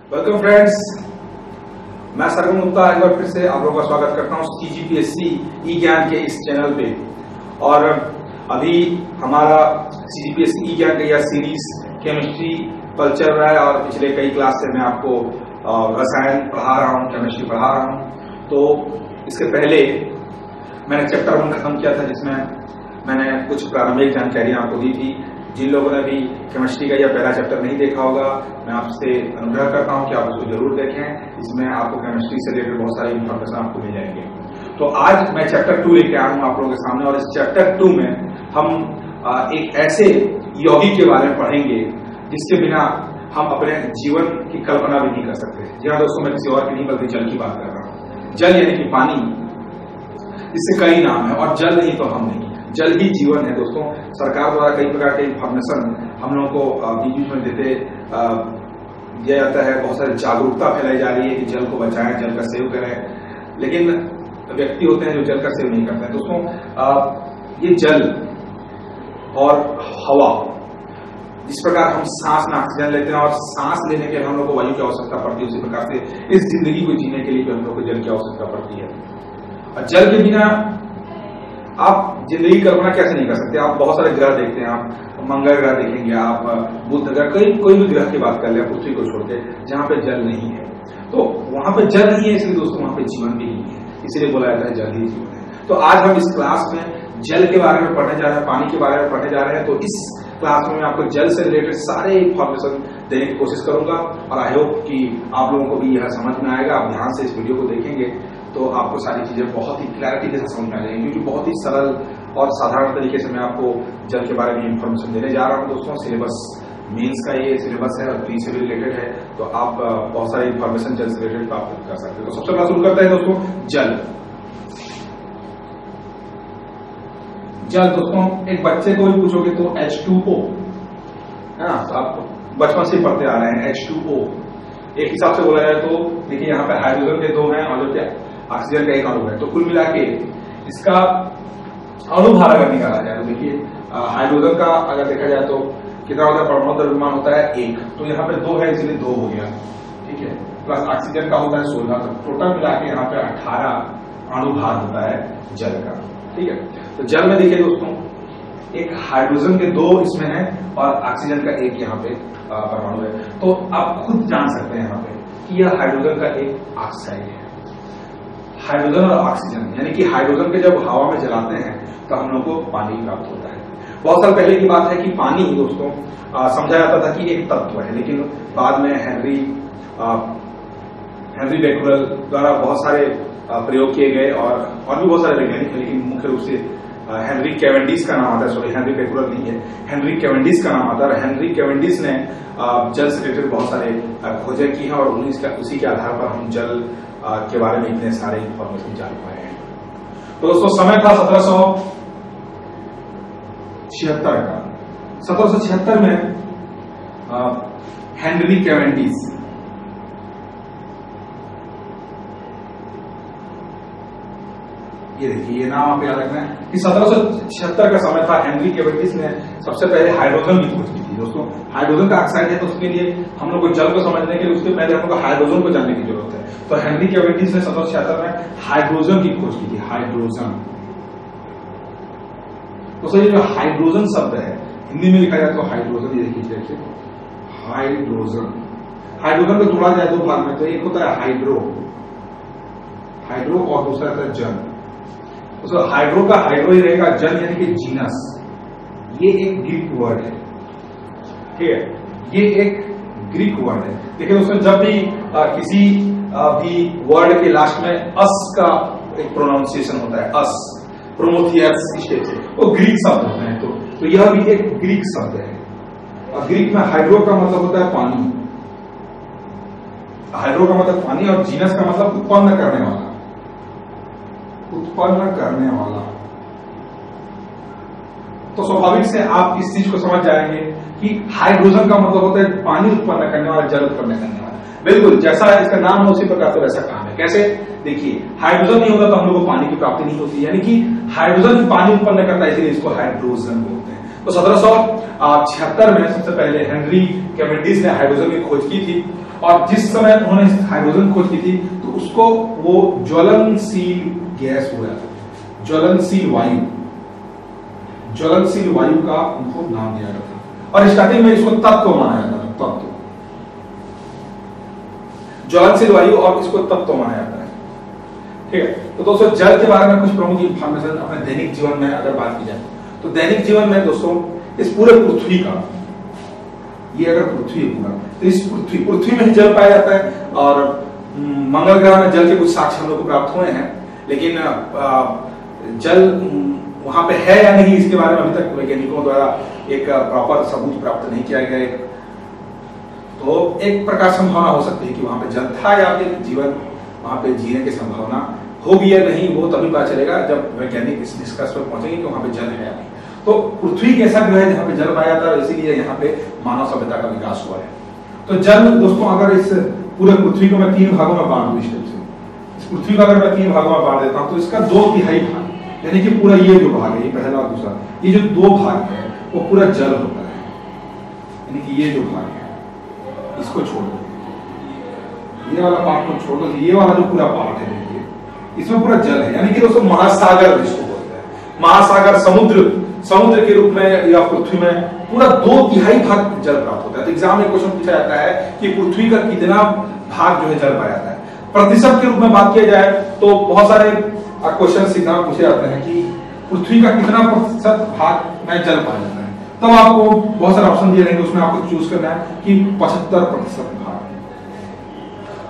Welcome friends, मैं सरगम गुप्ता एक बार फिर से आप लोगों का स्वागत करता हूं CGPSC ई ज्ञान के इस चैनल पे। और अभी हमारा CGPSC ई ज्ञान का यह सीरीज केमिस्ट्री पर चल रहा है और पिछले कई क्लास से मैं आपको रसायन पढ़ा रहा हूं, केमिस्ट्री पढ़ा रहा हूं। तो इसके पहले मैंने चैप्टर 1 खत्म किया था, जिसमें मैंने कुछ प्रारंभिक जानकारी आपको दी थी। जिन लोगों ने भी केमिस्ट्री का यह पहला चैप्टर नहीं देखा होगा, मैं आपसे अनुग्रह करता हूं कि आप उसको जरूर देखें। इसमें आपको केमिस्ट्री से रिलेटेड बहुत सारी इंफॉर्मेशन आपको मिल जाएंगे। तो आज मैं चैप्टर 2 लेके आया हूं आप लोगों के सामने, और इस चैप्टर 2 में हम एक ऐसे यौगिक के बारे में पढ़ेंगे जिसके बिना हम अपने जीवन की कल्पना भी नहीं कर सकते। जी हाँ दोस्तों, मैं किसी और की नहीं बल्कि जल की बात कर रहा हूँ। जल यानी कि पानी, इससे कई नाम है, और जल नहीं तो हम नहीं। जल ही जीवन है दोस्तों। सरकार द्वारा कई प्रकार के इंफॉर्मेशन हम लोगों को बीच में दिया जाता है। बहुत सारी जागरूकता फैलाई जा रही है कि जल को बचाएं, जल का सेव करें, लेकिन व्यक्ति होते हैं जो जल का सेव नहीं करते हैं। दोस्तों, ये जल और हवा, जिस प्रकार हम सांस में ऑक्सीजन लेते हैं और सांस लेने के लिए हम लोग को वायु की आवश्यकता पड़ती है, उसी प्रकार से इस जिंदगी को जीने के लिए भी हम लोग को जल की आवश्यकता पड़ती है। और जल के बिना आप जिंदगी कल्पना कैसे नहीं कर सकते। आप बहुत सारे ग्रह देखते हैं, आप मंगल ग्रह देखेंगे, आप बुध ग्रह, कोई भी ग्रह की बात कर ले पृथ्वी को छोड़ के, जहां पे जल नहीं है। तो वहां पे जल नहीं है, इसलिए दोस्तों वहां पे जीवन भी नहीं है, इसीलिए बोला जाता है जल ही जीवन है। तो आज हम इस क्लास में जल के बारे में पढ़ने जा रहे हैं, पानी के बारे में पढ़ने जा रहे हैं। तो इस क्लास में मैं आपको जल से रिलेटेड सारे इंफॉर्मेशन देने की कोशिश करूंगा, और आई होप कि आप लोगों को भी यह समझ में आएगा। आप ध्यान से इस वीडियो को देखेंगे तो आपको सारी चीजें बहुत ही क्लैरिटी के साथ समझ में आ जाएंगी, क्योंकि बहुत ही सरल और साधारण तरीके से मैं आपको जल के बारे में इंफॉर्मेशन देने जा रहा हूं दोस्तों। सिलेबस मेंस का ये सिलेबस है और प्री से भी रिलेटेड है, तो आप बहुत सारी इंफॉर्मेशन जल से रिलेटेड प्राप्त कर सकते हैं। तो सबसे पहला शुरू करते हैं दोस्तों, जल। जल दोस्तों, एक बच्चे को भी पूछोगे तो H2O है ना, तो आप बचपन से पढ़ते आ रहे हैं H2O। एक हिसाब से बोला जाए तो देखिए, यहाँ पे हाइड्रोजन के 2 हैं और जो ऑक्सीजन का 1 अणु है। तो कुल मिला के इसका अणु भार अगर निकाला जाए तो देखिए, हाइड्रोजन का अगर देखा जाए तो कितना होता है, परमाणु द्रव्यमान होता है 1, तो यहाँ पे 2 है इसलिए 2 हो गया, ठीक है। प्लस ऑक्सीजन का होता है 16, तो टोटल मिला के यहाँ पे 18 अणु भार होता है जल का, ठीक है। तो जल में देखिए दोस्तों, एक हाइड्रोजन के 2 इसमें है और ऑक्सीजन का 1 यहाँ पे परमाणु है। तो आप खुद जान सकते हैं यहाँ पे कि यह हाइड्रोजन का एक ऑक्साइड है। हाइड्रोजन और ऑक्सीजन, यानी कि हाइड्रोजन के जब हवा में जलाते हैं तो हम लोग को पानी प्राप्त होता है। बहुत साल पहले की बात है कि पानी दोस्तों समझा जाता था कि एक तत्व है, लेकिन बाद में हेनरी बेक्यूरेल द्वारा बहुत सारे प्रयोग किए गए, और भी बहुत सारे वैज्ञानिक हैं, लेकिन मुख्य रूप से हेनरी कैवेंडिश का नाम आता है। सॉरी, हेनरी बेक्यूरेल नहीं है, हेनरी कैवेंडिश का नाम आता है। हेनरी कैवेंडिश ने जल से रिलेटेड बहुत सारे खोजें की हैं, और उसी के आधार पर हम जल के बारे में इतने सारे इंफॉर्मेशन जान पाए हैं। तो दोस्तों, समय था 1776 का। 1776 में हेनरी कैवेंडिश, ये देखिए, ये नाम आप याद रखना है कि 1776 का समय था। हेनरी कैवेंडिश ने सबसे पहले हाइड्रोजन की खोज की थी दोस्तों। हाइड्रोजन का ऑक्साइड है, तो उसके लिए हम लोग को जल को समझने के लिए उसके पहले हम लोग को हाइड्रोजन को जानने की जरूरत है। तो हेनरी कैवेंडिश ने 1776 में हाइड्रोजन की खोज की थी। हाइड्रोजन, तो सही, जो हाइड्रोजन शब्द है हिंदी में लिखा जाए तो हाइड्रोजन, ये देखिए हाइड्रोजन। हाइड्रोजन को तोड़ा जाए 2 भाग में, तो एक होता है हाइड्रो और दूसरा होता है जन। तो हाइड्रो का हाइड्रो ही रहेगा, जन यानी कि जीनस, ये एक ग्रीक वर्ड है, ठीक है। ये एक ग्रीक वर्ड है। देखिए दोस्तों, जब भी किसी भी वर्ड के लास्ट में अस का एक प्रोनाउंसिएशन होता है, अस, प्रोमोथियस, इस टाइप से, वो ग्रीक शब्द होते हैं। तो यह भी एक ग्रीक शब्द है। और ग्रीक में हाइड्रो का मतलब होता है पानी, हाइड्रो का मतलब पानी, और जीनस का मतलब उत्पन्न करने वाला, उत्पन्न करने वाला। तो स्वाभाविक से आप इस चीज को समझ जाएंगे कि हाइड्रोजन का मतलब होता है पानी उत्पन्न करने वाला, जल उत्पन्न करने वाला। बिल्कुल जैसा इसका नाम है उसी प्रकार से वैसा काम है। कैसे? देखिए, हाइड्रोजन नहीं होगा तो हम लोग को पानी की प्राप्ति नहीं होती, यानी कि हाइड्रोजन पानी उत्पन्न करता है, इसलिए इसको हाइड्रोजन बोलते हैं। तो 1776 में सबसे पहले हेनरी कैवेंडिश ने हाइड्रोजन की खोज की थी, और जिस समय उन्होंने हाइड्रोजन खोज की थी तो उसको वो ज्वलनशील गैस हुआ, ज्वलनशील वायु, ज्वलनशील वायु का उनको नाम दिया गया था। और स्टार्टिंग में इसको तत्व माना जाता था, तत्व, ज्वलनशील वायु, और इसको तत्व माना जाता है। ठीक है, तो दोस्तों जल के बारे में कुछ प्रमुख इंफॉर्मेशन अपने दैनिक जीवन में अगर बात की जाए तो दैनिक जीवन में दोस्तों इस पूरे पृथ्वी का, ये अगर पृथ्वी है पूरा, तो इस पृथ्वी में ही जल पाया जाता है। और मंगल ग्रह में जल के कुछ साक्ष्य हम लोग को प्राप्त हुए हैं, लेकिन जल वहां पे है या नहीं इसके बारे में अभी तक वैज्ञानिकों द्वारा एक प्रॉपर सबूत प्राप्त नहीं किया गया। तो एक प्रकार संभावना हो सकती है कि वहां पे जल था, या फिर जीवन वहां पे जीने की संभावना होगी या नहीं, वो तभी पता चलेगा जब वैज्ञानिक इस निष्कर्ष पर पहुंचेंगे कि वहां पे जल है या नहीं। तो पृथ्वी एक ऐसा ग्रह है जहां पे जल पाया जाता है, इसीलिए यहाँ पे मानव सभ्यता का विकास हुआ है। तो जल दोस्तों, अगर इस पूरे पृथ्वी को मैं 3 भागों में बांट दूं, इस टाइप से इस पृथ्वी को अगर मैं 3 भागों में बांट देता हूं तो इसका 2/3 भाग, यानी कि पूरा ये जो भाग है, ये पहला और दूसरा, ये जो 2 भाग है वो पूरा जल होता है। यानी कि ये जो भाग है इसको छोड़ दो, ये वाला पार्ट को छोड़ दो, ये वाला जो पूरा पार्ट है देखिए, इसमें पूरा जल है। यानी कि दोस्तों महासागर जिसको बोलते हैं, महासागर, समुद्र के रूप में या पृथ्वी में पूरा 2/3 भाग जल प्राप्त होता है। तो एग्जाम में क्वेश्चन पूछा जाता है कि पृथ्वी का कितना भाग जो है जल पाया जाता है। प्रतिशत के रूप में बात किया जाए तो बहुत सारे क्वेश्चन एग्जाम पूछे जाते हैं कि पृथ्वी का कितना प्रतिशत भाग में जल पाया जाता है, तब आपको बहुत सारे ऑप्शन दिए रहेंगे, उसमें आपको चूज करना है कि 75% भाग,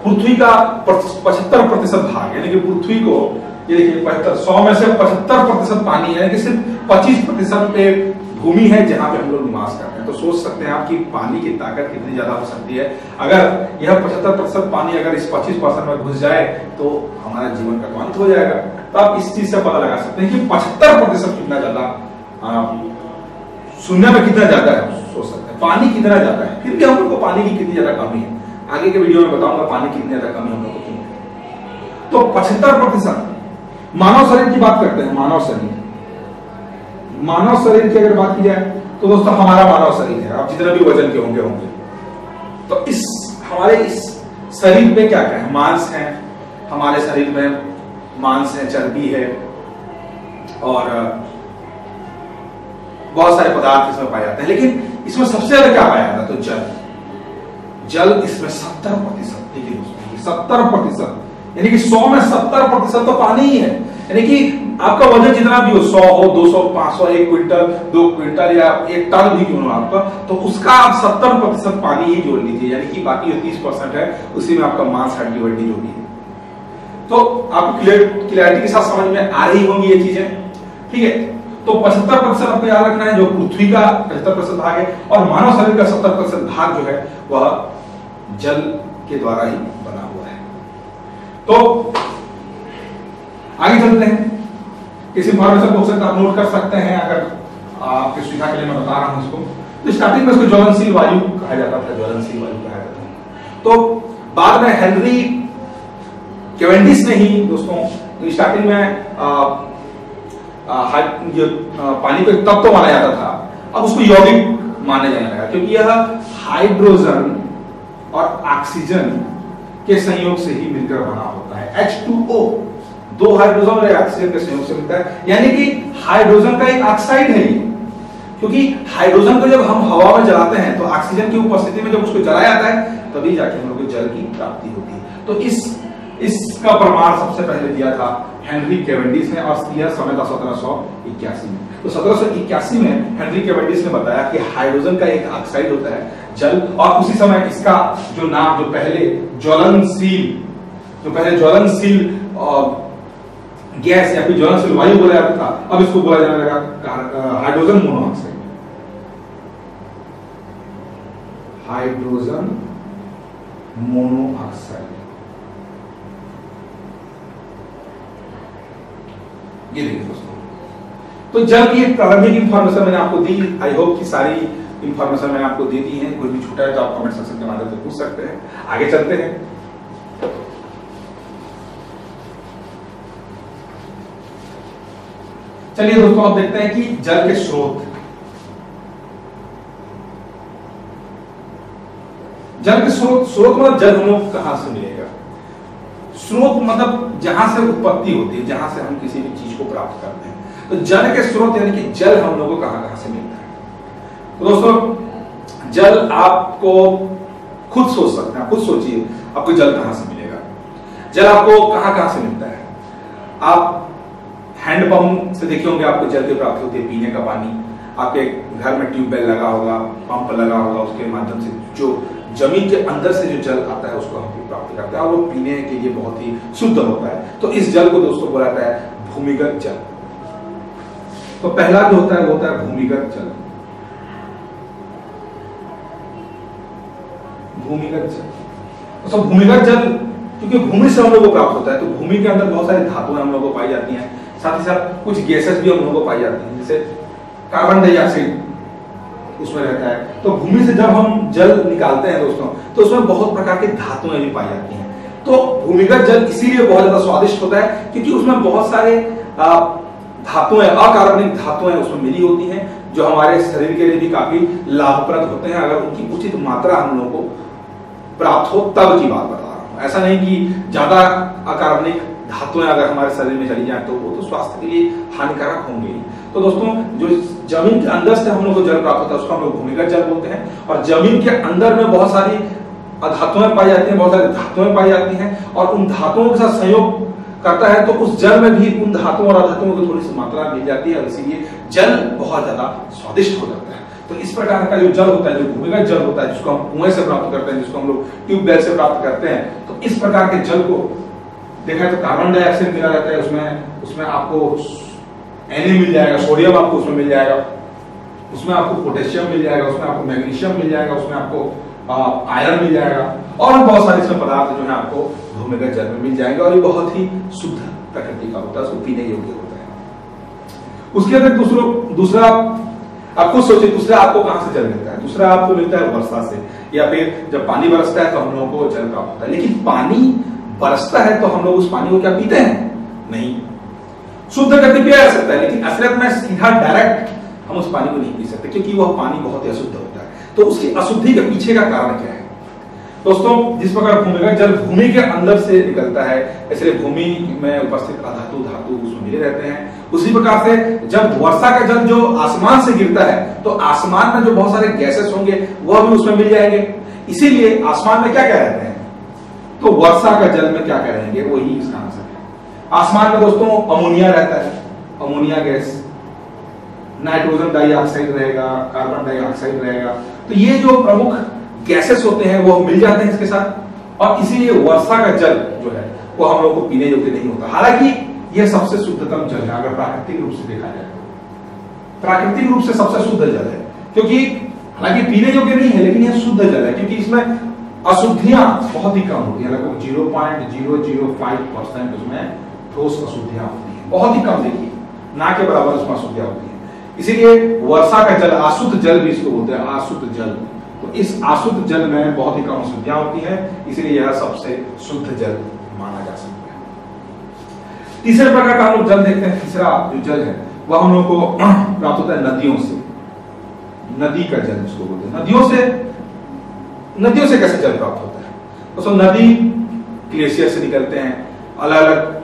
पृथ्वी का 75% भाग, यानी कि पृथ्वी को, ये देखिए 100 में से 75% पानी है, कि सिर्फ 25% पे भूमि है जहां पे हम लोग निवास करते हैं। तो सोच सकते हैं आप कि पानी की ताकत कितनी ज्यादा हो सकती है। अगर यह 75% पानी अगर इस 25% में घुस जाए तो हमारा जीवन का अंत हो जाएगा। तो आप इस चीज से पता लगा सकते हैं कि 75% कितना ज्यादा, शून्य में कितना ज्यादा है, सोच सकते हैं पानी कितना ज्यादा है। फिर भी हम लोग को पानी की कितनी ज्यादा कमी है, आगे के वीडियो में बताऊंगा पानी कितनी ज्यादा कमी हम लोग को क्यों है। तो 75%। मानव शरीर की बात करते हैं, मानव शरीर की अगर बात की जाए तो दोस्तों हमारा मानव शरीर है, आप जितना भी वजन के होंगे, तो इस हमारे इस शरीर में क्या क्या है, मांस है, हमारे शरीर में मांस है, चर्बी है, और बहुत सारे पदार्थ इसमें पाए जाते हैं। लेकिन इसमें सबसे ज्यादा क्या पाया जाता है, तो जल इसमें 70%, ठीक है दोस्तों, 70%, यानी कि 100 में 70% तो पानी ही है। यानी कि आपका वजन जितना भी हो, 100 हो, 200, 500, 1 क्विंटल, 2 क्विंटल या 1 टन भी क्यों हो आपका, तो उसका आप 70% पानी ही जोड़ लीजिए, यानी कि बाकी जो 30% है उसी में आपका मांस, हड्डी वड्डी जो भी है। तो आपको क्लियरिटी के साथ समझ में आ रही होंगी ये चीजें, ठीक है। तो 75% आपको याद रखना है, जो पृथ्वी का 75% भाग है, और मानव शरीर का 70% भाग जो है वह जल के द्वारा ही बना हुआ है। तो आगे चलते हैं, इस इंफॉर्मेशन को आप नोट कर सकते हैं, अगर आपकी सुविधा के लिए मैं बता रहा हूं इसको। तो स्टार्टिंग में इसको ज्वलनशील वायु कहा जाता था, ज्वलनशील वायु कहा जाता था। तो बाद में हेनरी कैवेंडिश ने ही दोस्तों स्टार्टिंग में पानी को एक तत्व माना जाता था, अब उसको यौगिक माने जाने लगा, क्योंकि यह हाइड्रोजन और ऑक्सीजन के संयोग से ही मिलकर बना होता है। H2O, 2 हाइड्रोजन और ऑक्सीजन के संयोग से मिलता है, यानी कि हाइड्रोजन का एक ऑक्साइड है ये। क्योंकि हाइड्रोजन को जब हम हवा में जलाते हैं तो ऑक्सीजन की उपस्थिति में जब उसको जलाया जाता है तभी जाके हम लोग को जल की प्राप्ति होती है। तो इसका प्रमाण सबसे पहले दिया था हेनरी कैवेंडिश ने, और यह समय था 1781 में। तो 1781 में हेनरी कैवेंडिश ने बताया कि हाइड्रोजन का एक ऑक्साइड होता है जल, और उसी समय इसका जो नाम, जो पहले ज्वलनशील गैस या फिर ज्वलनशील वायु बोला जाता था, अब इसको बोला जाने लगा हाइड्रोजन मोनोऑक्साइड। हाइड्रोजन मोनोऑक्साइड, ये देखिए दोस्तों। तो जल की एक प्रारंभिक इंफॉर्मेशन मैंने आपको दी, आई होप कि सारी इंफॉर्मेशन मैंने आपको दे दी है। कोई भी छूटा है तो आप कमेंट सेक्शन के माध्यम से पूछ सकते हैं। आगे चलते हैं। चलिए दोस्तों, अब देखते हैं कि जल के स्रोत, जल के स्रोत मतलब जल हम लोग कहां से मिलेगा? स्रोत मतलब जहां से उत्पत्ति होती है, जहां से हम किसी भी चीज को प्राप्त करते हैं। तो जल के स्रोत यानी कि जल हम लोगों को कहां से मिलता है? तो दोस्तों जल आपको खुद सोच सकते हैं, खुद सोचिए आपको जल कहां से मिलेगा। जल आपको कहां से मिलता है? आप हैंडपंप से देखे होंगे, आपको जल की प्राप्ति होती है, पीने का पानी। आपके घर में ट्यूबवेल लगा होगा, पंप लगा होगा, उसके माध्यम से जो जमीन के अंदर से जो जल आता है उसको हम प्राप्त करते हैं और वो पीने के लिए बहुत ही शुद्ध होता है। तो इस जल को दोस्तों बोला जाता है भूमिगत जल। तो पहला जो होता है वो होता है भूमिगत जल। भूमिगत जल, तो भूमिगत जल क्योंकि भूमि से हम लोग को प्राप्त होता है, तो भूमि के अंदर बहुत सारी धातुएं हम लोग को पाई जाती हैं, साथ ही साथ कुछ गैसेस भी हम लोग को पाई जाती हैं, जैसे कार्बन डाइऑक्साइड उसमें रहता है। तो भूमि से जब हम जल निकालते हैं दोस्तों, तो उसमें बहुत प्रकार की धातुएं भी पाई जाती हैं। तो भूमिगत जल इसीलिए बहुत ज्यादा स्वादिष्ट होता है क्योंकि उसमें बहुत सारे धातुएं, अकार्बनिक धातुएं उसमें मिली होती हैं, जो हमारे शरीर के लिए भी काफी लाभप्रद होते हैं, अगर उनकी उचित मात्रा हम लोगों को प्राप्त हो तब की बात बता रहा हूं। ऐसा नहीं कि ज्यादा अकार्बनिक धातुएं अगर हमारे शरीर में चली जाए तो वो तो स्वास्थ्य के लिए हानिकारक होंगे। तो दोस्तों जो जमीन के अंदर से हम लोग को जल प्राप्त होता है उसको हम लोग भूमिगत जल बोलते हैं। और जमीन के अंदर में बहुत सारी धातुएं पाई जाती हैं, बहुत सारी धातुएं पाई जाती हैं और उन धातुओं के साथ संयोग करता है तो उस जल में भी उन धातुओं और अधातुओं की थोड़ी सी मात्रा मिल जाती है और इसीलिए जल बहुत ज्यादा स्वादिष्ट हो जाता है। तो इस प्रकार का जो जल होता है, जो भूमिगत जल होता है, जिसको हम कुएं से प्राप्त करते हैं, जिसको हम लोग ट्यूबवेल से प्राप्त करते हैं, तो इस प्रकार के जल को देखा है तो कार्बन डाइऑक्साइड मिला रहता है उसमें आपको Na मिल जाएगा, सोडियम आपको उसमें मिल जाएगा, उसमें आपको पोटेशियम मिल जाएगा, उसमें आपको मैग्नीशियम मिल जाएगा, उसमें आपको आयरन मिल जाएगा और बहुत सारे इसमें पदार्थ जो है आपको भूमिगत जल में मिल जाएंगे और ये बहुत ही शुद्ध प्रकृति का होता है, उसको पीने योग्य होता है। उसके अंदर दूसरा आप खुद सोचिए, दूसरा आपको कहां से जल मिलता है? दूसरा आपको मिलता है वर्षा से, या फिर जब पानी बरसता है तो हम लोगों को जल प्राप्त होता है। लेकिन पानी बरसता है तो हम लोग उस पानी को क्या पीते हैं? नहीं, शुद्ध करके पिया जा सकता है, लेकिन असलियत में सीधा डायरेक्ट हम उस पानी को नहीं पी सकते क्योंकि वह पानी बहुत ही अशुद्ध होता है। तो उसकी अशुद्धि के पीछे का कारण क्या है दोस्तों? जिस प्रकार भूमिगत जल भूमि के अंदर से निकलता है, इसलिए भूमि में उपस्थित अधातु धातु उसमें मिले रहते हैं। उसी प्रकार से जब वर्षा का जल जो आसमान से गिरता है तो आसमान में जो बहुत सारे गैसेस होंगे वह भी उसमें मिल जाएंगे। इसीलिए आसमान में क्या क्या रहते हैं? तो वर्षा का जल में क्या क्या रहेंगे? वही इसका आंसर है। आसमान में दोस्तों अमोनिया रहता है, अमोनिया गैस, नाइट्रोजन डाइऑक्साइड रहेगा, कार्बन डाइऑक्साइड रहेगा। तो ये जो प्रमुख गैसेस होते हैं वो मिल जाते हैं इसके साथ और इसीलिए वर्षा का जल जो है वो हम लोग को पीने योग्य नहीं होता। हालांकि यह सबसे शुद्धतम जल है अगर प्राकृतिक रूप से देखा जाए तो, प्राकृतिक रूप से सबसे शुद्ध जल है क्योंकि हालांकि पीने योग्य नहीं है लेकिन यह शुद्ध जल है क्योंकि इसमें अशुद्धियां बहुत ही कम होती है, लगभग 0.005% उसमें ठोस अशुद्धियां होती है, बहुत ही कम, देखिए ना के बराबर उसमें अशुद्धियां होती है। इसीलिए वर्षा का जल, अशुद्ध जल भी इसको बोलते हैं, अशुद्ध जल। तो इस अशुद्ध जल में बहुत ही कम अशुद्धियां होती है, इसलिए यह सबसे शुद्ध जल माना जा सकता है। तीसरे प्रकार का हम लोग जल देखते हैं। तीसरा जो जल है वह हम लोग को प्राप्त होता है नदियों से। नदी का जल जिसको बोलते हैं, नदियों से कैसे जल प्राप्त होता है? तो नदी ग्लेशियर से निकलते हैं, अलग अलग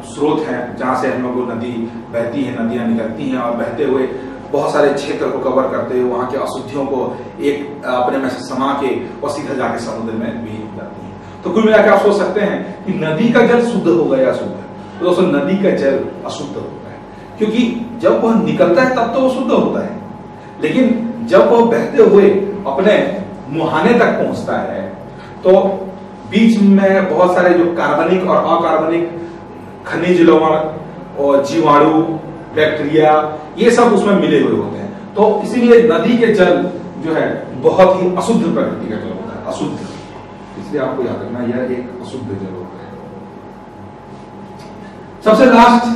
स्रोत हैं जहां से हम लोग को नदी बहती है, नदियां निकलती हैं और बहते हुए बहुत सारे क्षेत्र को कवर करते हुए वहां के अशुद्धियों को एक अपने में से समा के और सीधा जाके समुद्र में भी जाती है। तो कुल मिलाकर आप सोच सकते हैं कि नदी का जल शुद्ध होगा या अशुद्ध? तो दोस्तों नदी का जल अशुद्ध होता है क्योंकि जब वह निकलता है तब तो वो शुद्ध होता है, लेकिन जब वह बहते हुए अपने मुहाने तक पहुंचता है तो बीच में बहुत सारे जो कार्बनिक और अकार्बनिक खनिज लवण और जीवाणु, बैक्टीरिया, ये सब उसमें मिले हुए होते हैं। तो इसीलिए नदी के जल जो है बहुत ही अशुद्ध प्रकृति का जल होता है, अशुद्ध, इसलिए आपको याद रखना यह एक अशुद्ध जल होता है। सबसे लास्ट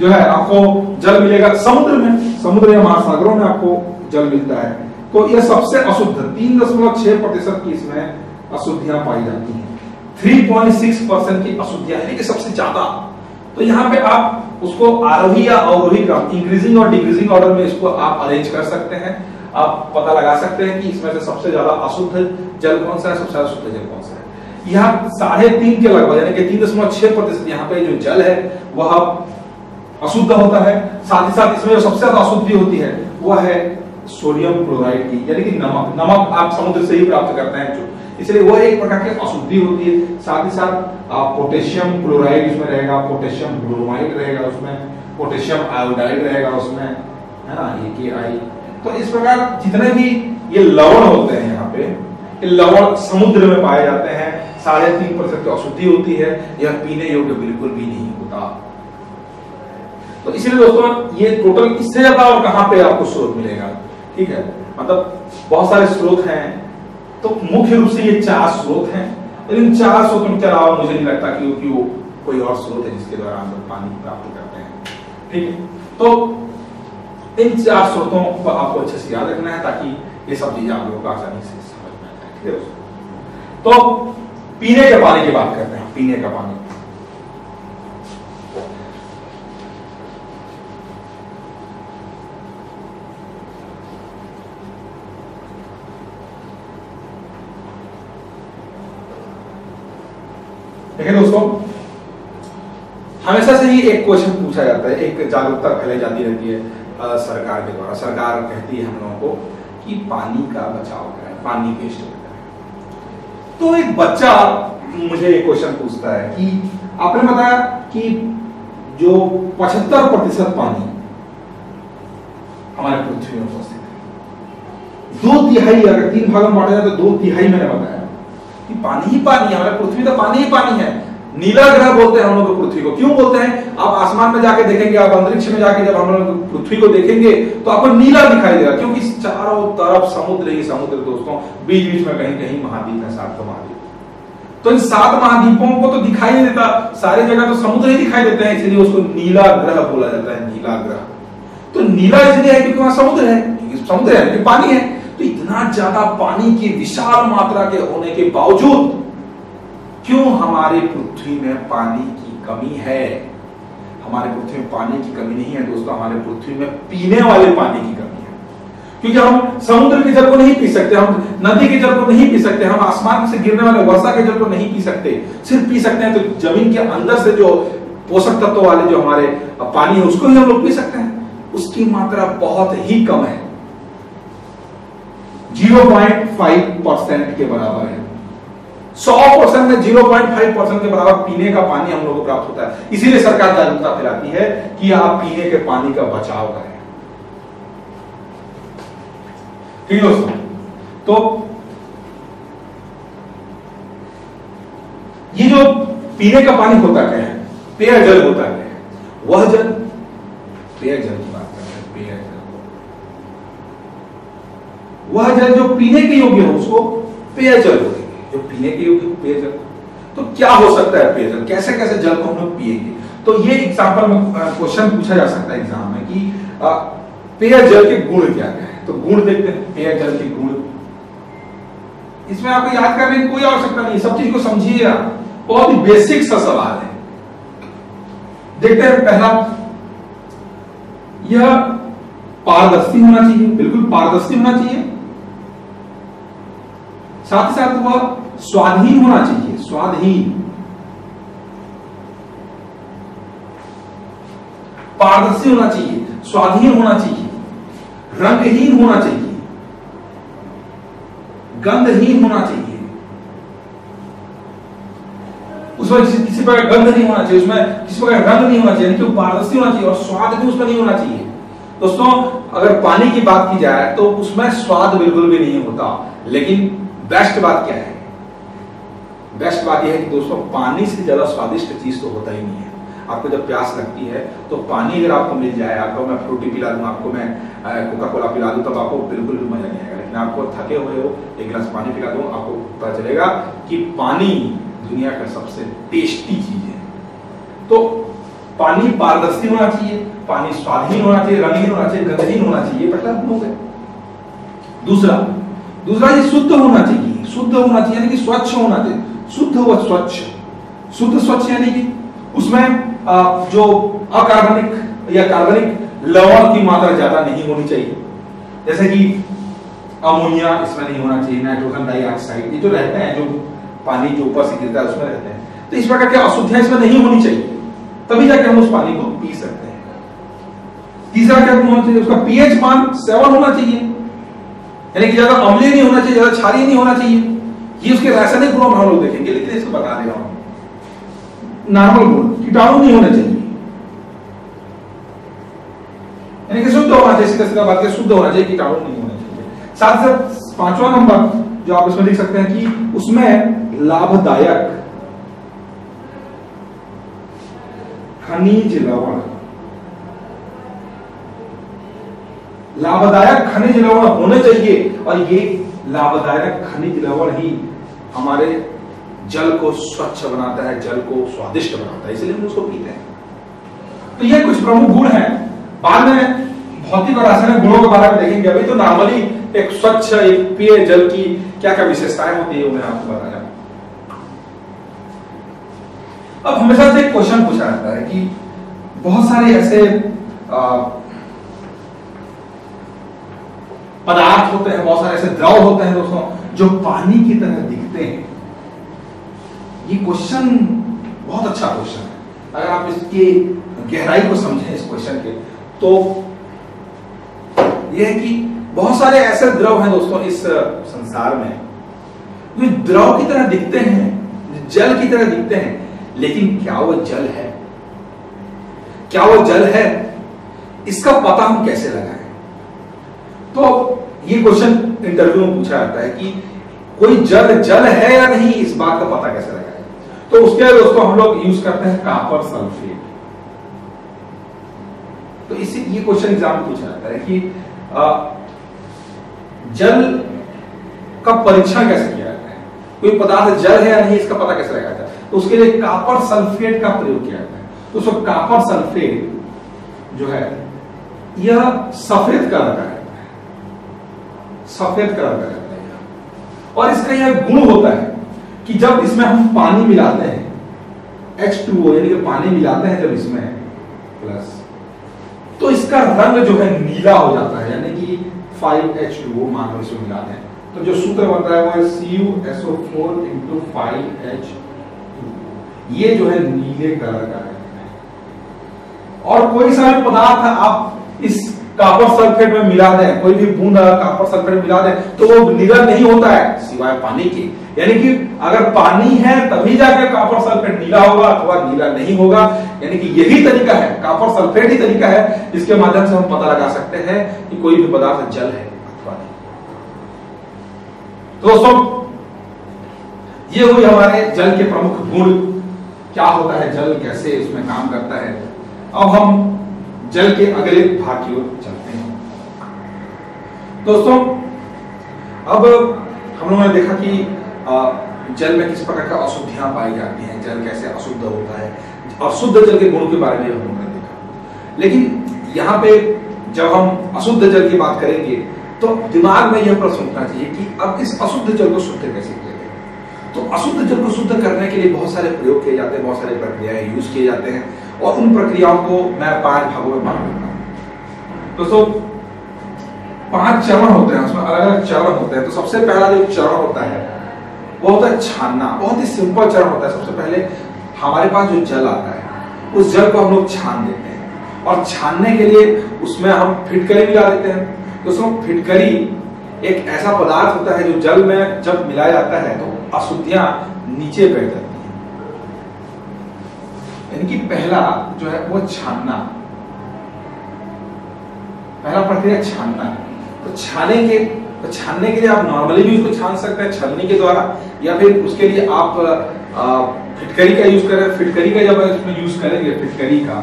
जो है आपको जल मिलेगा समुद्र में, समुद्र या महासागरों में आपको जल मिलता है। तो यह सबसे अशुद्ध 3.6% की इसमें अशुद्धियां पाई जाती हैं, 3.6% की अशुद्धियां यानी कि सबसे ज्यादा। तो यहाँ पे आप उसको आरोही या अवरोही क्रम, इंक्रीजिंग और डिक्रीजिंग ऑर्डर में इसको आप अरेंज कर सकते हैं। आप पता लगा सकते हैं कि इसमें से सबसे ज्यादा अशुद्ध जल कौन सा है, सबसे ज्यादा शुद्ध जल कौन सा है। यहाँ 3.5 के लगभग यानी कि 3.6% यहाँ पे जो जल है वह अशुद्ध होता है। साथ ही साथ इसमें जो सबसे ज्यादा अशुद्धि होती है वह है सोडियम क्लोराइड की, यानी कि नमक आप समुद्र से ही प्राप्त करते हैं जो, इसलिए वह एक प्रकार की अशुद्धि होती है। साथ ही साथ पोटेशियम क्लोराइड उसमें रहेगा, पोटेशियम ब्रोमाइड रहेगा उसमें, पोटेशियम आयोडाइड रहेगा उसमें, है ना, AKI। तो इस प्रकार जितने भी ये लवण होते हैं यहाँ पे, ये लवण समुद्र में पाए जाते हैं। 3.5% की अशुद्धि होती है, यह पीने योग्य बिल्कुल भी नहीं होता। तो इसलिए दोस्तों ये टोटल इससे ज्यादा और कहां पे आपको स्रोत मिलेगा, ठीक है, मतलब बहुत सारे स्रोत हैं। तो मुख्य रूप से ये 4 स्रोत हैं, इन 4 स्रोतों के अलावा मुझे नहीं लगता कि वो कोई और स्रोत है जिसके द्वारा हम लोग पानी प्राप्त करते हैं, ठीक है। तो इन 4 स्रोतों को आपको अच्छे से याद रखना है ताकि ये सब चीजें आप लोगों को आसानी से समझ में आ जाए, ठीक है। तो पीने के पानी की बात करते हैं। पीने का पानी, देखिए दोस्तों, हमेशा से ही एक क्वेश्चन पूछा जाता है, एक जागरूकता फैलाई जाती रहती है सरकार के द्वारा। सरकार कहती है हम लोगों को कि पानी का बचाव करें, पानी वेस्ट करें। तो एक बच्चा मुझे एक क्वेश्चन पूछता है कि आपने बताया कि जो 75% पानी हमारे पृथ्वी में उपस्थित है, 2/3 अगर 3 भागों में बांटा जाए तो 2/3 मैंने बताया कि पानी ही पानी है, हमारे पृथ्वी तो पानी ही पानी है। नीला ग्रह बोलते हैं हम लोग पृथ्वी को। क्यों बोलते हैं? आप आसमान में जाके देखेंगे, आप अंतरिक्ष में जाके जब हम लोग पृथ्वी को देखेंगे तो आपको नीला दिखाई देगा, क्योंकि चारों तरफ समुद्र ही समुद्र दोस्तों, बीच बीच में कहीं कहीं महाद्वीप है, 7 महाद्वीप। तो इन 7 महाद्वीपों को तो दिखाई नहीं देता, सारी जगह तो समुद्र ही दिखाई देते हैं, इसलिए उसको नीला ग्रह बोला जाता है, नीला ग्रह। तो नीला इसलिए है क्योंकि वहां समुद्र है, क्योंकि समुद्र है, पानी है। तो इतना ज्यादा पानी की विशाल मात्रा के होने के बावजूद क्यों हमारे पृथ्वी में पानी की कमी है? हमारे पृथ्वी में पानी की कमी नहीं है दोस्तों, हमारे पृथ्वी में पीने वाले पानी की कमी है। क्योंकि हम समुद्र के जल को नहीं पी सकते, हम नदी के जल को नहीं पी सकते, हम आसमान से गिरने वाले वर्षा के जल को नहीं पी सकते। सिर्फ पी सकते हैं तो जमीन के अंदर से जो पोषक तत्व वाले जो हमारे पानी है उसको ही हम लोग पी सकते हैं। उसकी मात्रा बहुत ही कम है, 0.5% के बराबर है। 100% में 0.5% के बराबर पीने का पानी हम लोगों को प्राप्त होता है। इसीलिए सरकार जागरूकता फैलाती है कि आप पीने के पानी का बचाव करें, ठीक है दोस्तों। तो ये जो पीने का पानी होता क्या है, पेयजल होता क्या है, वह जल, पेयजल की बात करते हैं, पेयजल, वह जल जो पीने के योग्य हो उसको पेयजल बोलेंगे, जो पीने के योग्य हो पेयजल। तो क्या हो सकता है पेयजल, कैसे कैसे जल को हम लोग पिएंगे? तो ये एग्जांपल में क्वेश्चन पूछा जा सकता है एग्जाम में कि पेयजल के गुण क्या क्या है। तो गुण देखते हैं, पेयजल के गुण। इसमें आपको याद करने की कोई आवश्यकता नहीं, सब चीज को समझिए आप, बहुत ही बेसिक सा सवाल है। देखते हैं पहला, यह पारदर्शी होना चाहिए, बिल्कुल पारदर्शी होना चाहिए। साथ ही साथ वह स्वादहीन होना चाहिए, स्वादहीन, पारदर्शी होना चाहिए, स्वादहीन होना चाहिए, रंगहीन होना चाहिए, गंधहीन होना चाहिए, उसमें किसी प्रकार गंध नहीं होना चाहिए, उसमें किसी प्रकार रंग नहीं होना चाहिए, यानी कि पारदर्शी होना चाहिए, और स्वाद भी उसमें नहीं होना चाहिए। दोस्तों अगर पानी की बात की जाए तो उसमें स्वाद बिल्कुल भी नहीं होता, लेकिन बेस्ट बात क्या है? बेस्ट बात यह है कि दोस्तों पानी से ज्यादा स्वादिष्ट चीज तो होता ही नहीं है। आपको जब प्यास लगती है तो पानी अगर आपको मिल जाए, आपको मैं फ्रूटी पिला दूं, आपको मैं कोका कोला पिला दूं, तब आपको बिल्कुल भी मजा नहीं आएगा। लेकिन आपको थके हुए हो, एक गिलास पानी पिला दूं, आपको पता चलेगा कि पानी दुनिया का सबसे टेस्टी चीज है। तो पानी पारदर्शी होना चाहिए, पानी स्वादहीन होना चाहिए, रंगहीन होना चाहिए, गंधहीन होना चाहिए, पहला गुण हो गया। दूसरा ये शुद्ध होना चाहिए, शुद्ध होना चाहिए यानी कि स्वच्छ होना चाहिए, शुद्ध व स्वच्छ। शुद्ध स्वच्छ यानी कि उसमें जो अकार्बनिक या कार्बनिक लवण की मात्रा ज्यादा नहीं होनी चाहिए। जैसे कि अमोनिया इसमें नहीं होना चाहिए, नाइट्रोजन डाइऑक्साइड, ये जो रहते हैं, जो पानी जो ऊपर से गिरता है उसमें रहते हैं, तो इस प्रकार की अशुद्धियां इसमें नहीं होनी चाहिए, तभी जाके हम उस पानी को पी सकते हैं। तीसरा क्या होना चाहिए, उसका पीएच मान 7 होना चाहिए, यानी कि ज्यादा अम्लीय नहीं होना चाहिए, ज्यादा क्षारीय नहीं होना चाहिए। ये उसके रासायनिक गुण हम लोग देखेंगे, लेकिन इसको बता दे रहा हूं, नॉर्मल गुण, कीटाणु नहीं होना चाहिए, यानी कि शुद्ध होना चाहिए, सीधा सीधा बात शुद्ध होना चाहिए, कीटाणु नहीं होना चाहिए। साथ साथ 5वां नंबर जो आप इसमें लिख सकते हैं कि उसमें लाभदायक खनिज लवण, लाभदायक खनिज लवण होने चाहिए, और ये लाभदायक खनिज लवण ही हमारे जल को स्वच्छ बनाता है, जल को स्वादिष्ट बनाता है, इसलिए हम उसको पीते हैं। तो ये कुछ प्रमुख गुण हैं। बाद में भौतिक और रासायनिक गुणों के बारे में देखेंगे, अभी तो नॉर्मली एक स्वच्छ एक पेय जल की क्या क्या विशेषताएं होती है उन्हें आपको बताया। अब हमेशा से एक क्वेश्चन पूछा जाता है कि बहुत सारे ऐसे पदार्थ होते हैं, बहुत सारे ऐसे द्रव होते हैं दोस्तों, जो पानी की तरह दिखते हैं। ये क्वेश्चन बहुत अच्छा क्वेश्चन है। अगर आप इसकी गहराई को समझें इस क्वेश्चन के, तो यह है कि बहुत सारे ऐसे द्रव हैं दोस्तों इस संसार में जो द्रव की तरह दिखते हैं, जल की तरह दिखते हैं, लेकिन क्या वो जल है? क्या वो जल है? इसका पता हम कैसे लगाएं? तो ये क्वेश्चन इंटरव्यू में पूछा जाता है कि कोई जल है या नहीं, इस बात का पता कैसे लगाएं? तो उसके लिए दोस्तों हम लोग यूज करते हैं कॉपर सल्फेट। तो इसी ये क्वेश्चन एग्जाम में पूछा जाता है कि जल का परीक्षण कैसे किया जाता है, कोई पदार्थ जल है या नहीं, इसका पता कैसे लगाया जाता है? तो उसके लिए कॉपर सल्फेट का प्रयोग किया जाता है। तो उसको कॉपर सल्फेट जो है यह सफेद कलर का रहता है, सफेद कलर का रहता है, और इसका यह गुण होता है कि जब इसमें हम पानी मिलाते हैं, H2O यानी कि पानी मिलाते हैं जब इसमें प्लस, तो इसका रंग जो है नीला हो जाता है, यानी कि 5H2O मान लो इसमें मिलाते हैं, तो जो सूत्र बनता है वो है CuSO4 × 5H2, ये जो है नीले कलर का है। और कोई सा भी पदार्थ आप इस कॉपर सल्फेट में मिला दें, कोई भी बूंद कॉपर सल्फेट में मिला दें, तो वो नीला नहीं होता है सिवाय पानी के। यानी कि अगर पानी है तभी जाकर कॉपर सल्फेट नीला होगा अथवा नीला नहीं होगा। यानी कि यही तरीका है, कॉपर सल्फेट ही तरीका है जिसके माध्यम से हम पता लगा सकते हैं कि कोई भी पदार्थ जल है अथवा नहीं। तो दोस्तों ये हुई हमारे जल के प्रमुख गुण, क्या होता है जल, कैसे इसमें काम करता है। अब हम जल के अगले भाग की ओर चलते हैं। दोस्तों अब हम लोगों ने देखा कि जल में किस प्रकार का अशुद्धियां पाई जाती हैं, जल कैसे अशुद्ध होता है, अशुद्ध जल के गुणों के बारे में हम लोगों ने देखा। लेकिन यहाँ पे जब हम अशुद्ध जल की बात करेंगे तो दिमाग में यह प्रश्न उठना चाहिए कि अब इस अशुद्ध जल को शुद्ध कैसे किया जाए। तो अशुद्ध जल को शुद्ध करने के लिए बहुत सारे प्रयोग किए जाते हैं, बहुत सारे प्रक्रियाएं यूज किए जाते हैं, और उन प्रक्रियाओं को मैं 5 भागों में बांट देता हूं। दोस्तों 5 चरण होते हैं, उसमें अलग अलग चरण होते हैं। तो सबसे पहला जो चरण होता है वो होता है छानना। बहुत ही सिंपल चरण होता है। सबसे पहले हमारे पास जो जल आता है उस जल को हम लोग छान देते हैं, और छानने के लिए उसमें हम फिटकरी मिला देते हैं। दोस्तों फिटकरी एक ऐसा पदार्थ होता है जो जल में जब मिलाया जाता है तो अशुद्धियां नीचे बैठ जाती हैं। यानी कि पहला जो है वो छानना, पहला प्रक्रिया छानना। तो छानने के लिए आप नॉर्मली भी उसको छान सकते हैं छलनी के द्वारा, या फिर उसके लिए आप फिटकरी का यूज करें। फिटकरी का जब उसमें यूज करेंगे फिटकरी का,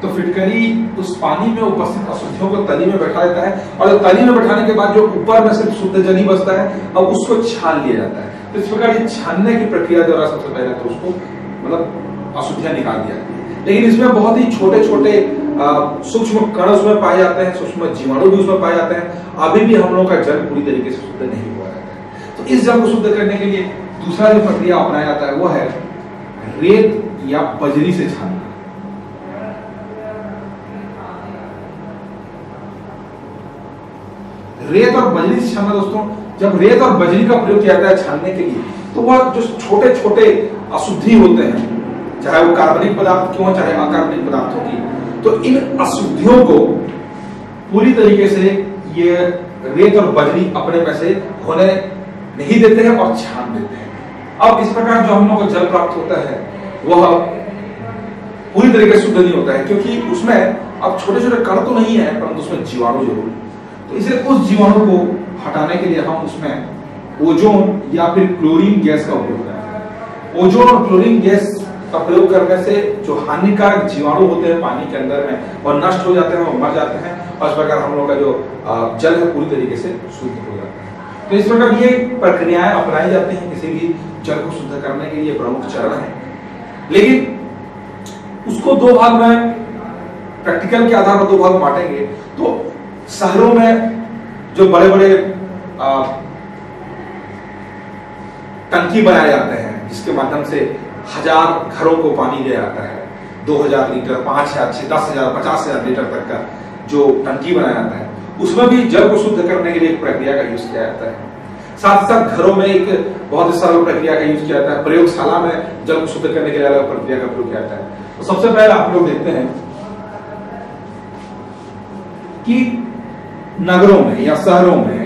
तो फिटकरी उस पानी में उपस्थित अशुद्धियों को तली में बैठा देता है, और तली में बैठाने के बाद जो ऊपर में सिर्फ शुद्ध जल ही बचता है, अब उसको छान लिया जाता है। तो इस प्रकार ये छानने की प्रक्रिया द्वारा सबसे पहले तो उसको मतलब अशुद्धियां निकाल दी जाती है। लेकिन इसमें बहुत ही छोटे छोटे सूक्ष्म कण उसमें पाए जाते हैं, सूक्ष्म जीवाणु भी उसमें पाए जाते हैं। अभी भी हम लोग का जल पूरी तरीके से शुद्ध नहीं हुआ जाता है। तो इस जल को शुद्ध करने के लिए दूसरा जो प्रक्रिया अपनाया जाता है वो है रेत या बजरी से छानना। रेत और बजरी से छानना दोस्तों, जब रेत और बजरी का प्रयोग किया जाता है छानने के लिए, तो वह जो छोटे छोटे अशुद्धि होते हैं, चाहे वो कार्बनिक पदार्थ क्यों चाहे अकार्बनिक पदार्थों की, तो इन अशुद्धियों को पूरी तरीके से ये रेत और बजरी अपने में से होने नहीं देते हैं और छान देते हैं। अब इस प्रकार जो हम लोग को जल प्राप्त होता है वह पूरी तरीके से शुद्ध नहीं होता है, क्योंकि उसमें अब छोटे छोटे कण तो नहीं है, परंतु उसमें जीवाणु जरूर है। तो इसे उस जीवाणु को हटाने के लिए हम उसमें ओजोन या फिर क्लोरीन गैस का उपयोग करते हैं। ओजोन और क्लोरीन गैस का प्रयोग करने से जो हानिकारक जीवाणु होते हैं पानी के अंदर में और नष्ट हो जाते हैं और मर जाते हैं, और इस प्रकार हम लोग का जो जल है पूरी तरीके से शुद्ध हो जाता है। तो इस प्रकार ये प्रक्रियाएं अपनाई जाती हैं किसी भी जल को शुद्ध करने के लिए, प्रमुख चरण है। लेकिन उसको दो भाग में, प्रैक्टिकल के आधार पर दो भाग बांटेंगे। तो शहरों में जो बड़े बड़े टंकी बनाए जाते हैं जिसके माध्यम से 1000 घरों को पानी दिया जाता है, 2000 लीटर, 5000, 10,000, 50,000 लीटर तक का जो टंकी बनाया जाता है, उसमें भी जल को शुद्ध करने के लिए एक प्रक्रिया का यूज किया जाता है। साथ साथ घरों में एक बहुत ही सरल प्रक्रिया का यूज किया जाता है, प्रयोगशाला में जल को शुद्ध करने के लिए अलग प्रक्रिया का प्रयोग किया जाता है। तो सबसे पहले आप लोग देखते हैं कि नगरों में या शहरों में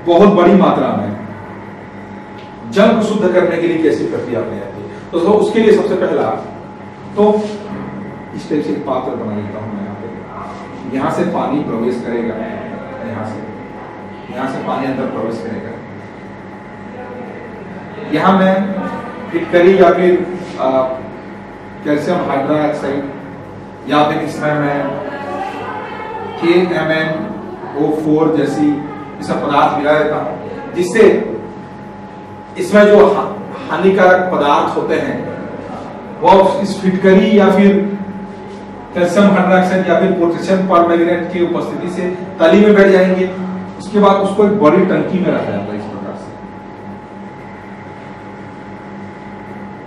बहुत बड़ी मात्रा में जल को शुद्ध करने के लिए कैसी प्रक्रिया अपनाई जाती है। तो उसके लिए सबसे पहला तो इस टाइप से एक पात्र बना लेता हूं मैं। यहां से पानी प्रवेश करेगा, यहां से पानी अंदर प्रवेश करेगा। यहां मैं फिटकरी या फिर कैल्शियम हाइड्रोक्साइड या फिर इसमें मैं KMnO4 जैसी इसमें पदार्थ मिला देता हूं, जिससे इसमें जो हानिकारक पदार्थ होते हैं वो इस फिटकरी या फिर कैल्शियम हाइड्रोक्साइड या फिर पोटेशियम परमैंगनेट की उपस्थिति से तली में बैठ जाएंगे। उसके बाद उसको एक बड़ी टंकी में रखा जाता है। इस प्रकार से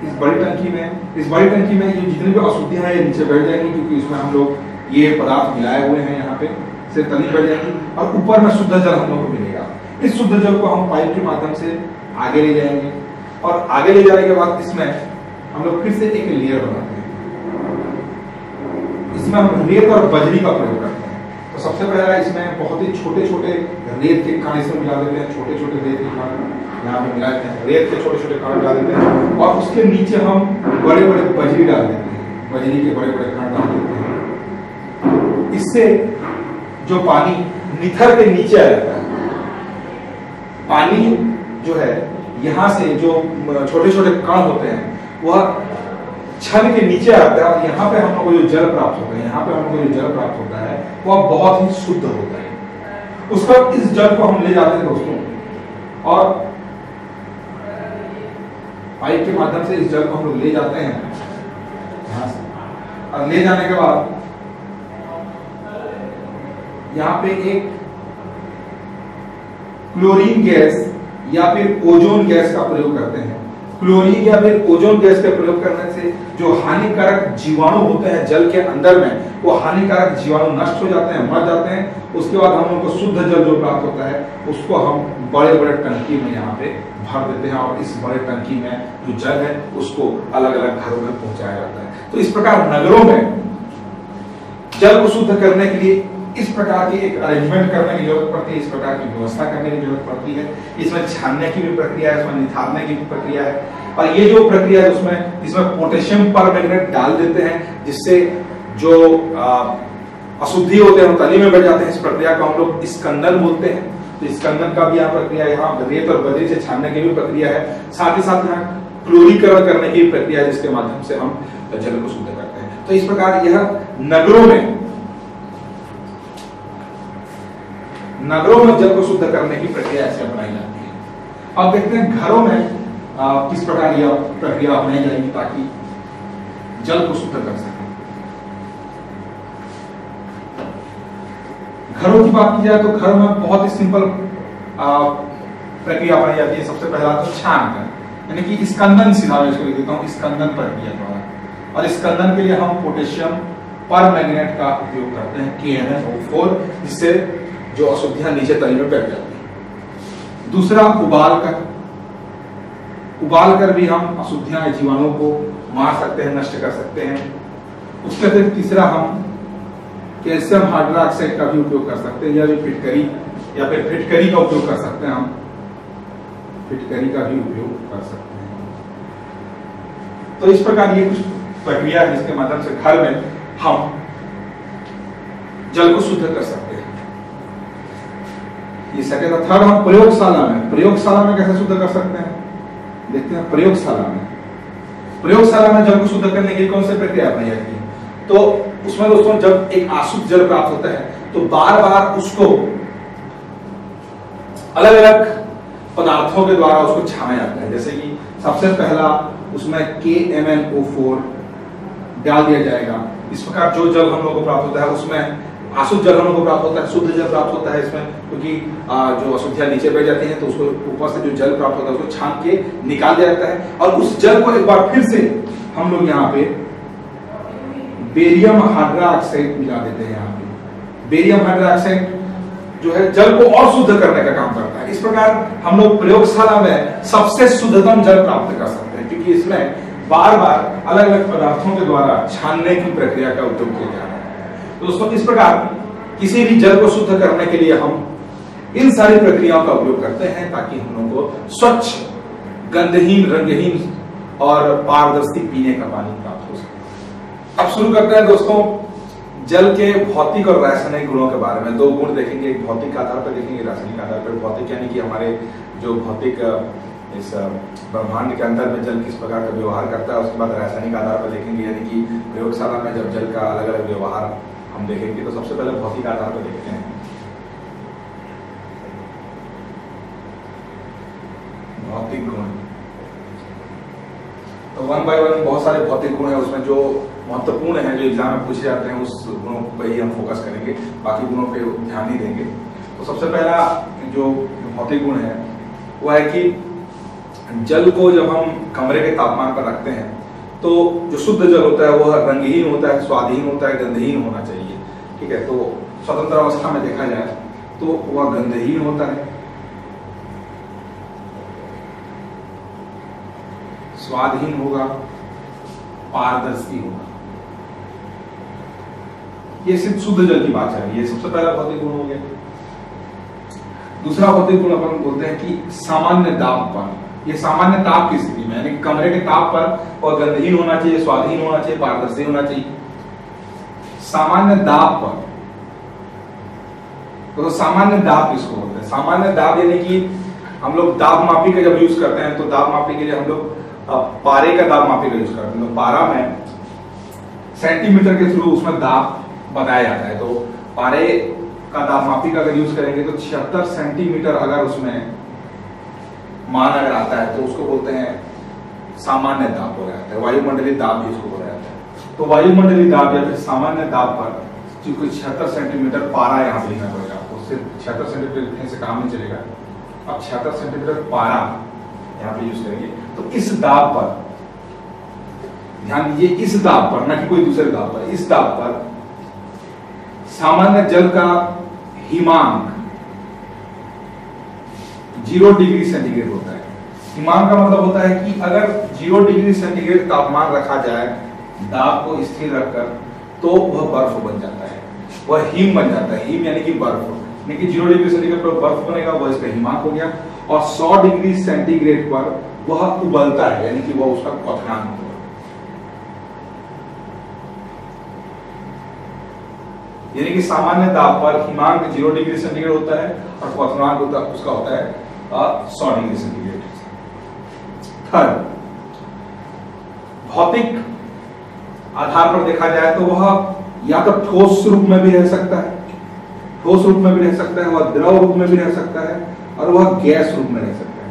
इस बड़ी टंकी में ये जितनी भी अशुद्धियां हैं ये नीचे बैठ जाएंगी, क्योंकि इसमें हम लोग ये पदार्थ मिलाए हुए हैं। यहाँ पे से तली बैठ जाएंगी और ऊपर में शुद्ध जल हम लोग को मिलेगा। इस शुद्ध जल को हम पाइप के माध्यम से आगे ले जाएंगे और आगे ले जाने के बाद इसमें हम लोग फिर से एक लेयर बनाते हैं। इसमें हम रेत और बजरी का प्रयोग करते हैं। तो सबसे पहला इसमें बहुत ही छोटे छोटे रेत के कण इसमें मिला देते हैं, छोटे छोटे रेत के कण यहाँ पे मिला देते हैं, रेत के छोटे छोटे कण मिला देते हैं और उसके नीचे हम बड़े बड़े बजरी डाल देते हैं, बजरी के बड़े बड़े कण डाल देते हैं। इससे जो पानी निथर के नीचे आ जाता है, पानी जो है यहाँ से जो छोटे छोटे कण होते हैं वह छन के नीचे आता है और यहाँ पे हम लोग को जो जल प्राप्त होता है, यहाँ पे हम लोग को जो जल प्राप्त होता है वह बहुत ही शुद्ध होता है। उसका इस जल को हम ले जाते हैं दोस्तों और पाइप के माध्यम से इस जल को हम लोग ले जाते हैं यहाँ से, और ले जाने के बाद यहाँ पे एक क्लोरीन गैस या फिर ओजोन गैस का प्रयोग करते हैं। क्लोरीन या फिर ओजोन गैस का प्रयोग करने से जो हानिकारक जीवाणु होते हैं जल के अंदर में, वो हानिकारक जीवाणु नष्ट हो जाते हैं, मर जाते हैं। उसके बाद हम लोग को शुद्ध जल जो प्राप्त होता है उसको हम बड़े बड़े टंकी में यहाँ पे भर देते हैं और इस बड़े टंकी में जो जल है उसको अलग अलग घरों में पहुंचाया जाता है। तो इस प्रकार नगरों में जल को शुद्ध करने के लिए इस प्रकार की एक अरेंजमेंट करने की जरूरत पड़ती है, इस प्रकार की व्यवस्था करने की जरूरत पड़ती है। इसमें छानने की भी प्रक्रिया है, इसमें निथारने की भी प्रक्रिया है और ये जो प्रक्रिया है उसमें इसमें पोटेशियम परमैंगनेट डाल देते हैं, जिससे जो अशुद्धि होते हैं तली में बैठ जाते हैं। इस प्रक्रिया को हम लोग स्कंदन बोलते हैं। तो स्कंदन का भी यहाँ प्रक्रिया, यहाँ रेत और बजरी से छानने की भी प्रक्रिया है, साथ ही साथ यहाँ क्लोरीकरण करने की प्रक्रिया है जिसके माध्यम से हम जल को शुद्ध करते हैं। तो इस प्रकार यह नगरों में जल को शुद्ध करने की प्रक्रिया ऐसे अपनाई जाती है। अब देखते हैं घरों में किस प्रकार यह प्रक्रिया अपनाई जाएगी ताकि जल को शुद्ध कर सकें। घरों की बात की जाए तो घर में बहुत ही सिंपल प्रक्रिया अपनाई जाती है। सबसे पहला तो छान कर, यानी कि स्कंदन, सीधा मैं इसको लिख देता हूं, स्कंदन प्रक्रिया द्वारा। और स्कंदन के लिए हम पोटेशियम परमैंगनेट का उपयोग करते हैं, KMnO4, जिससे जो अशुद्धियां नीचे तली में बैठ जाती हैं। दूसरा, उबाल कर भी हम अशुद्धियां, जीवाणुओं को मार सकते हैं, नष्ट कर सकते हैं। उसके अतिरिक्त तीसरा, हम कैल्शियम हाइड्रोक्साइड का भी उपयोग कर सकते हैं, या फिर फिटकरी का उपयोग कर सकते हैं। हम फिटकरी का भी उपयोग कर सकते हैं। तो इस प्रकार ये कुछ प्रक्रिया है जिसके माध्यम से घर में हम जल को शुद्ध कर सकते हैं। ये सेकेंड। थर्ड, हम प्रयोगशाला में कैसे शुद्ध कर सकते हैं, देखते हैं। प्रयोगशाला में जल को शुद्ध करने के लिए कौन सी प्रक्रिया अपनाई जाती है? तो उसमें दोस्तों, जब एक अशुद्ध जल प्राप्त होता है तो बार बार उसको अलग अलग पदार्थों के द्वारा उसको छाना जाता है। जैसे कि सबसे पहला उसमें KMnO4 डाल दिया जाएगा। इस प्रकार जो जल हम लोग को प्राप्त होता है उसमें अशुद्ध जल हम लोग को प्राप्त होता है, शुद्ध जल प्राप्त होता है इसमें, क्योंकि जो अशुद्धियां नीचे बैठ जाती हैं तो उसको ऊपर से जो जल प्राप्त होता है उसको छान के निकाल दिया जाता है। और उस जल को एक बार फिर से हम लोग यहाँ पे बेरियम हाइड्रोक्साइड मिला देते हैं। यहाँ पे बेरियम हाइड्रोक्साइड जो है जल को और शुद्ध करने का काम करता है। इस प्रकार हम लोग प्रयोगशाला में सबसे शुद्धतम जल प्राप्त कर सकते हैं, क्योंकि इसमें बार बार अलग अलग पदार्थों के द्वारा छानने की प्रक्रिया का उपयोग किया जा रहा है। तो दोस्तों, इस प्रकार किसी भी जल को शुद्ध करने के लिए हम इन सारी प्रक्रियाओं का उपयोग करते हैं, ताकि हम लोगों को स्वच्छ, गंधहीन, रंगहीन और पारदर्शी पीने का पानी प्राप्त हो सके। अब शुरू करते हैं दोस्तों जल के भौतिक और रासायनिक गुणों के बारे में। 2 गुण देखेंगे, एक भौतिक आधार पर देखेंगे, रासायनिक आधार पर। भौतिक यानी कि हमारे जो भौतिक इस ब्रह्मांड के अंदर में जल किस प्रकार का व्यवहार करता है। उसके बाद रासायनिक आधार पर देखेंगे, यानी कि प्रयोगशाला में जब जल का अलग अलग व्यवहार हम देखेंगे। तो सबसे पहले भौतिक आधार पर देखते हैं। भौतिक गुण, तो 1 by 1 बहुत सारे भौतिक गुण है। उसमें जो महत्वपूर्ण है, जो एग्जाम में पूछे जाते हैं, उस गुणों पर ही हम फोकस करेंगे, बाकी गुणों पे ध्यान नहीं देंगे। तो सबसे पहला जो भौतिक गुण है वो है कि जल को जब हम कमरे के तापमान पर रखते हैं तो जो शुद्ध जल होता है वह रंगहीन होता है, स्वादहीन होता है, गंधहीन होना चाहिए। ठीक है, तो स्वतंत्र अवस्था में देखा जाए तो वह गंधहीन होता है, स्वादहीन होगा, पारदर्शी होगा। ये सिर्फ शुद्ध जल की बात है। ये सबसे पहला भौतिक गुण हो गया। दूसरा भौतिक गुण अपन बोलते हैं कि सामान्य दाब पर। ये सामान्य ताप की स्थिति में, यानी कमरे के ताप पर और गंधहीन होना चाहिए, स्वादहीन होना चाहिए, पारदर्शी होना चाहिए। सामान्य दाब पर, तो सामान्य दाब किसको बोलते हैं? सामान्य दाब यानी कि हम लोग दाब मापी का जब यूज करते हैं तो दाब मापी के लिए हम लोग पारे का दाब मापी का यूज करते हैं। तो पारा में सेंटीमीटर के थ्रू उसमें दाब बताया जाता है। तो पारे का दाब मापी का अगर यूज करेंगे तो 76 सेंटीमीटर अगर उसमें मान अगर आता है तो उसको बोलते हैं सामान्य दाब बोला जाता है। वायुमंडलीय दाब भी उसको बोला जाता है। तो वायुमंडलीय दाब या फिर सामान्य दाब पर क्योंकि 76 सेंटीमीटर पारा यहाँ पे लिखना पड़ेगा आपको। सिर्फ 76 सेंटीमीटर लिखने से काम नहीं चलेगा। अब 76 सेंटीमीटर पारा यहाँ पे यूज करेंगे। तो इस दाब पर ध्यान दीजिए, इस दाब पर, न कि कोई दूसरे दाब पर, इस दाब पर सामान्य जल का हिमांक 0 डिग्री सेंटीग्रेड होता है। हिमांक का मतलब होता है कि अगर 0 डिग्री सेंटीग्रेड तापमान रखा जाए दाब को स्थिर रखकर तो वह बर्फ बन जाता है, वह हिम बन जाता है। हिम यानी कि बर्फ, यानी कि 0 डिग्री सेंटीग्रेड पर बर्फ बनेगा, वह इसका हिमांक हो गया। और 100 डिग्री सेंटीग्रेड पर वह उबलता है, यानी कि वह उसका क्वथनांक होगा। यानी कि सामान्य दाब पर हिमांक 0 डिग्री सेंटीग्रेड होता है और क्वथनांक उसका होता है 100 डिग्री सेंटीग्रेड। थर्ड, भौतिक आधार पर देखा जाए तो वह या तो ठोस रूप में भी रह सकता है, ठोस रूप में भी रह सकता है, वह द्रव रूप में भी रह सकता है और वह गैस रूप में रह सकता है।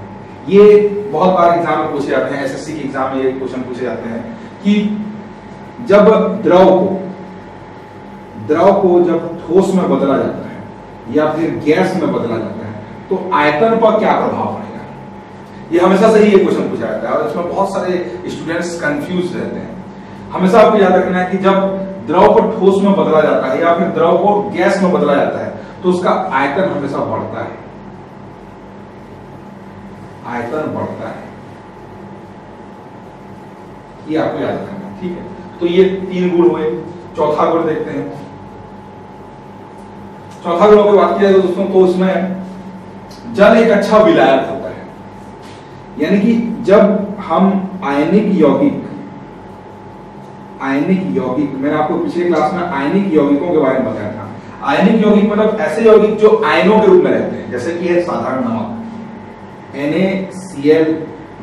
ये बहुत बार एग्जाम में पूछे जाते हैं, एसएससी के एग्जाम में ये क्वेश्चन पूछे जाते हैं कि जब द्रव को जब ठोस में बदला जाता है या फिर गैस में बदला जाता है तो आयतन पर क्या प्रभाव पड़ेगा। ये हमेशा से ही ये क्वेश्चन पूछा जाता है और इसमें बहुत सारे स्टूडेंट्स कंफ्यूज रहते हैं। हमेशा आपको याद रखना है कि जब द्रव को ठोस में बदला जाता है या फिर द्रव को गैस में बदला जाता है तो उसका आयतन हमेशा बढ़ता है, आयतन बढ़ता है, ये आपको याद रखना। ठीक है, तो ये 3 गुण हुए। चौथा गुण देखते हैं। चौथा गुणों की बात किया तो दोस्तों, तो उसमें जल एक अच्छा विलायक होता है, यानी कि जब हम आयनिक यौगिक, मैंने आपको पिछले क्लास में आयनिक यौगिकों के बारे में बताया था। आयनिक यौगिक मतलब ऐसे यौगिक जो आयनों के रूप में रहते हैं, जैसे कि है साधारण नमक NaCl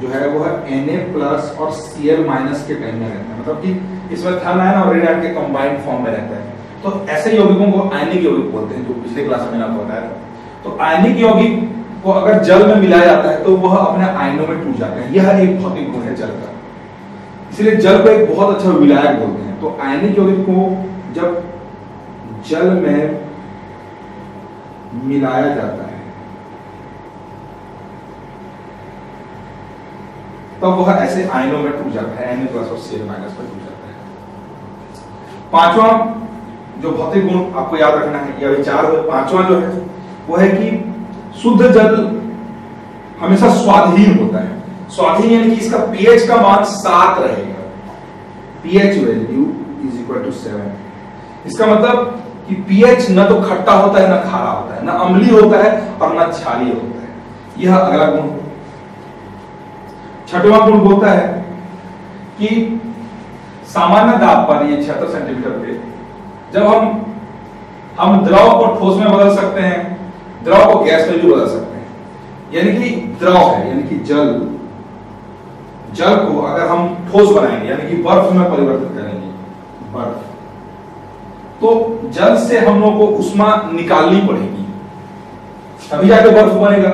जो है वो है Na+ और Cl- के टाइम में रहता है, मतलब कि इसमें थर्ड आयन और रेड आयन के कंबाइंड फॉर्म में रहता है। तो ऐसे यौगिकों को आयनिक यौगिक बोलते हैं, जो पिछले क्लास में मैंने आपको बताया था। तो आयनिक यौगिक को अगर जल में मिलाया जाता है तो वह अपने आयनों में टूट जाते हैं। यह एक भौतिक गुण है जल का, इसलिए जल को एक बहुत अच्छा विलायक बोलते हैं। तो आयनिक यौगिक को जब जल में मिलाया जाता है तब वह ऐसे आयनों में टूट जाता है, Na+ और Cl- में टूट जाता है। पांचवा जो भौतिक गुण आपको याद रखना है, या विचार, पांचवा जो है वो है कि शुद्ध जल हमेशा स्वादहीन होता है। स्वादहीन यानी कि इसका pH का मान 7 रहेगा, pH वैल्यू = 7। इसका मतलब कि pH न तो खट्टा होता है, न खारा होता है, न अम्लीय होता है और न क्षारीय होता है। यह अगला गुण। छठवां गुण बोलता है कि सामान्य दाब पर, ये 76 सेंटीमीटर पे, जब हम द्रव को ठोस में बदल सकते हैं, द्रव को गैस में भी बदल सकते हैं। यानी कि द्रव है, यानी कि जल को अगर हम ठोस बनाएंगे, यानी कि बर्फ में परिवर्तित करेंगे, बर्फ, तो जल से हम लोग को उष्मा निकालनी पड़ेगी, तभी जाके बर्फ बनेगा।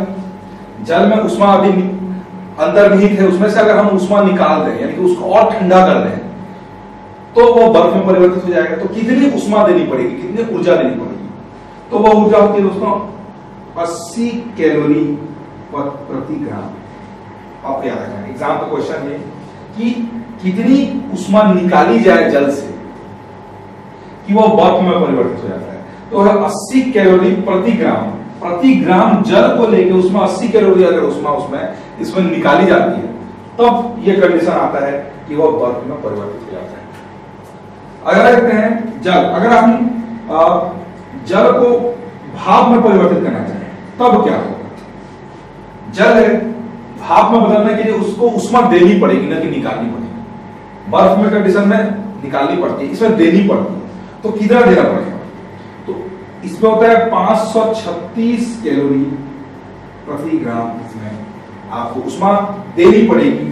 जल में उष्मा अभी अंतर्निहित है, उसमें से अगर हम उष्मा निकाल दें, यानी कि उसको और ठंडा कर दें, तो वो बर्फ में परिवर्तित हो जाएगा। तो कितनी उष्मा देनी पड़ेगी, कितनी ऊर्जा देनी पड़ेगी? तो वो ऊर्जा होती है दोस्तों 80 कैलोरी प्रति ग्राम। आपको याद रखना है, एग्जाम का क्वेश्चन है कि कितनी उष्मा निकाली जाए जल से कि वो बर्फ में परिवर्तित हो जाता है। तो है 80 कैलोरी प्रति ग्राम। प्रति ग्राम जल को लेके उसमें 80 कैलोरी अगर उष्मा इसमें निकाली जाती है, तब ये कंडीशन आता है कि वो बर्फ में परिवर्तित हो जाता है। अगर देखते हैं जल, अगर हम जल को भाप में परिवर्तित करना चाहें तब क्या होगा? जल है, भाप में बदलने के लिए उसको उष्मा देनी पड़ेगी, ना कि निकालनी पड़ेगी। बर्फ में कंडीशन में निकालनी पड़ती है, इसमें देनी पड़ती है। तो कितना देना पड़ेगा? तो इसमें होता है 536 कैलोरी प्रति ग्राम। इसमें आपको उष्मा देनी पड़ेगी